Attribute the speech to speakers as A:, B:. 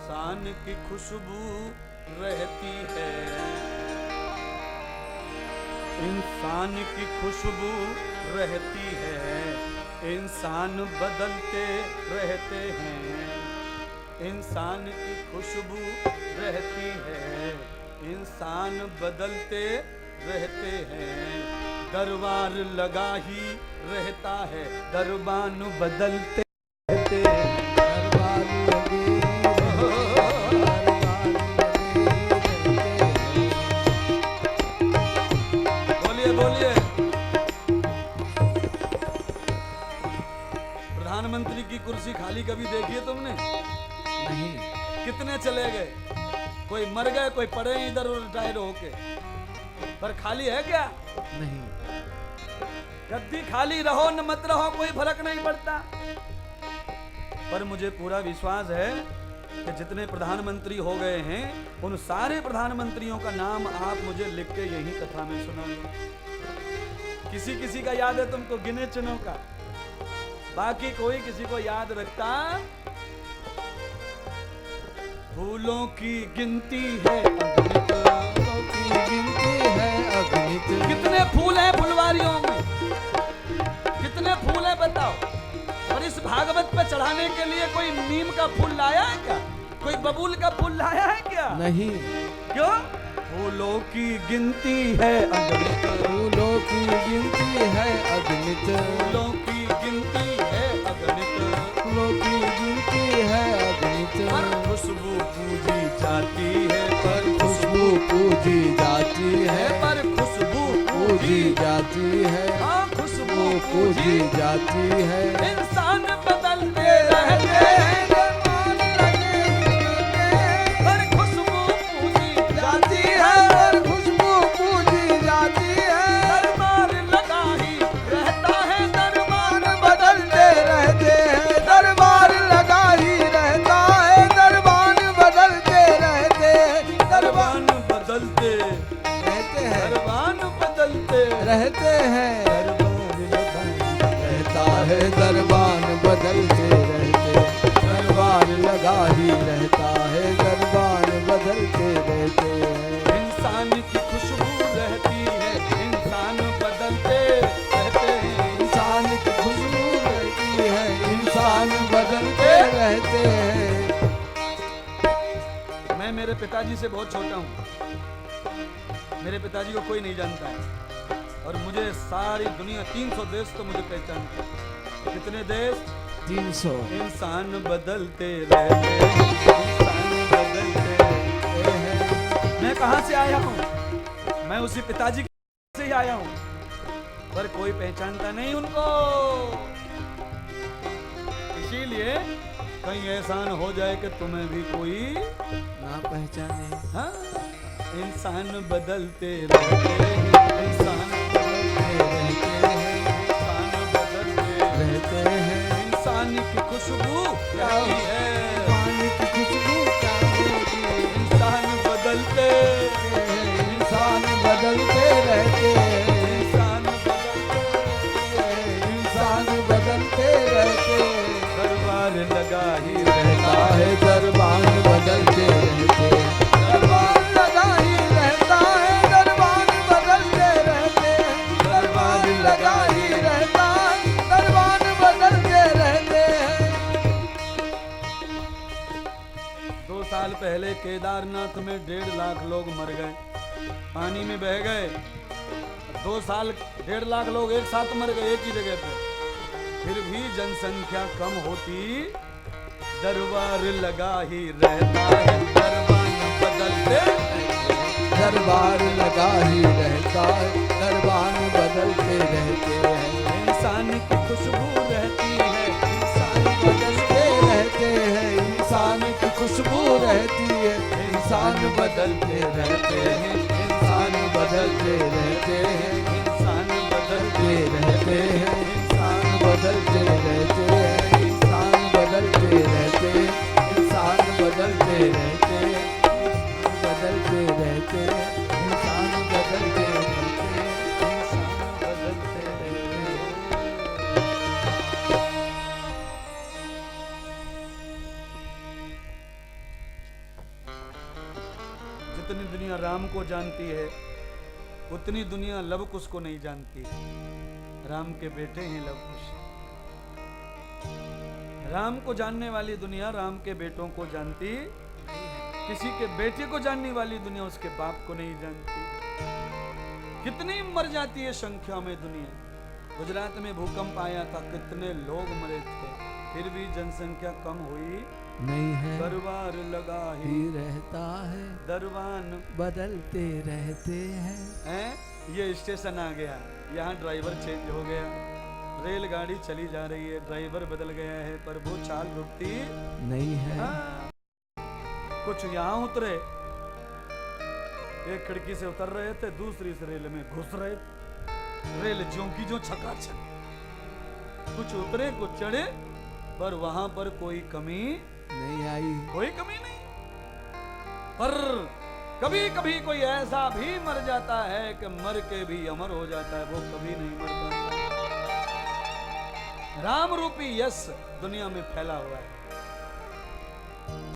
A: इंसान की खुशबू रहती है, इंसान की खुशबू रहती है, इंसान बदलते रहते हैं, इंसान की खुशबू रहती है, इंसान बदलते रहते हैं, दरबार लगा ही रहता है, दरबान बदलते रहते हैं, दरबार लगे बोलिए। प्रधानमंत्री की कुर्सी खाली कभी देखी है तुमने? नहीं। कितने चले गए, कोई मर गए, कोई पड़े इधर रिटायर होके, पर खाली है क्या? नहीं। गद्दी खाली रहो न मत रहो कोई फर्क नहीं पड़ता, पर मुझे पूरा विश्वास है कि जितने प्रधानमंत्री हो गए हैं उन सारे प्रधानमंत्रियों का नाम आप मुझे लिख के यही कथा में सुनाओगे। किसी किसी का याद है तुमको गिने चुनों का, बाकी कोई किसी को याद रखता? फूलों की गिनती है अगणित, फूलों की गिनती है अगणित। कितने फूल हैं फुलवारियों में, कितने फूल हैं बताओ? और इस भागवत पे चढ़ाने के लिए कोई नीम का फूल लाया है क्या? कोई बबूल का फूल लाया है क्या? नहीं। क्यों? फूलों की गिनती है अगणित, फूलों की गिनती है अगणित, फूलों की गिनती है अगणित, फूलों की गिनती है अगणित। पर खुशबू पूजी जाती है, पर खुशबू पूजी जाती है, पर खुशबू पूजी जाती है, हाँ खुशबू पूजी जाती है। इंसान बदलते रहते हैं, रहते हैं, रहता है दरबान बदलते रहते, दरबार लगा ही रहता है, दरबान बदलते रहते हैं। इंसान की खुशबू रहती है, इंसान बदलते रहते हैं, इंसान की खुशबू रहती है, इंसान बदलते रहते हैं। मैं मेरे पिताजी से बहुत छोटा हूँ, मेरे पिताजी को कोई नहीं जानता है, और मुझे सारी दुनिया 300 देश तो मुझे पहचानते हैं। कितने देश? 300। इंसान बदलते रहते हैं, इंसान बदलते रहते हैं। मैं कहाँ से आया हूँ? मैं उसी पिताजी से ही आया हूँ, पर कोई पहचानता नहीं उनको। इसीलिए कहीं ऐसा न हो जाए कि तुम्हें भी कोई ना पहचाने। हाँ, इंसान बदलते रहते हैं, इंसान रहते हैं, इंसान की खुशबू क्या है, इंसान की खुशबू क्या होगी? इंसान बदलते, इंसान बदलते रहते हैं, इंसान बदलते, इंसान बदलते रहते, दरबार लगा ही रहता है, दरबार बदलते रहते, दरबार लगा ही रहता है, दरबार बदलते रहते, दरबार लगा ही रहता है, दरबार बदलते रहते हैं। 2 साल पहले केदारनाथ में 1.5 लाख लोग मर गए, पानी में बह गए। 2 साल 1.5 लाख लोग एक साथ मर गए एक ही जगह पे, फिर भी जनसंख्या कम होती, दरबार लगा ही रहता है, दरबार बदलते, दरबार लगा ही रहता है, दरबार बदलते रहते हैं। इंसान की खुशबू रहती है, इंसान बदलते रहते हैं, इंसान की खुशबू रहती है, इंसान बदलते रहते हैं, इंसान बदलते रहते हैं, इंसान बदलते रहते हैं, इंसान बदलते रहते हैं, इंसान बदलते रहते हैं, इंसान बदलते रहते हैं, बदलते रहते हैं, इंसान बदलते रहते हैं, इंसान बदलते रहते हैं। दुनिया राम को जानती है उतनी दुनिया लव कुश को नहीं जानती। राम के बेटे हैं लव कुश। राम को जानने वाली दुनिया राम के बेटों को जानती, किसी के बेटे को जानने वाली दुनिया उसके बाप को नहीं जानती। कितनी मर जाती है संख्या में दुनिया। गुजरात में भूकंप आया था, कितने लोग मरे थे, फिर भी जनसंख्या कम हुई
B: नहीं है।
A: दरबार लगा
B: ही रहता है,
A: दरबान
B: बदलते रहते हैं।
A: ये स्टेशन आ गया, यहाँ ड्राइवर चेंज हो गया, रेलगाड़ी चली जा रही है, ड्राइवर बदल गया है, पर वो चाल रुकती
B: नहीं है।
A: कुछ यहाँ उतरे, एक खिड़की से उतर रहे थे, दूसरी से रेल में घुस रहे थे, रेल ज्यों की जो छकाछक। कुछ उतरे कुछ चढ़े, पर वहां पर कोई कमी
B: नहीं आई,
A: कोई कमी नहीं। पर कभी कभी कोई ऐसा भी मर जाता है कि मर के भी अमर हो जाता है, वो कभी नहीं मरता। राम रूपी यश दुनिया में फैला हुआ है।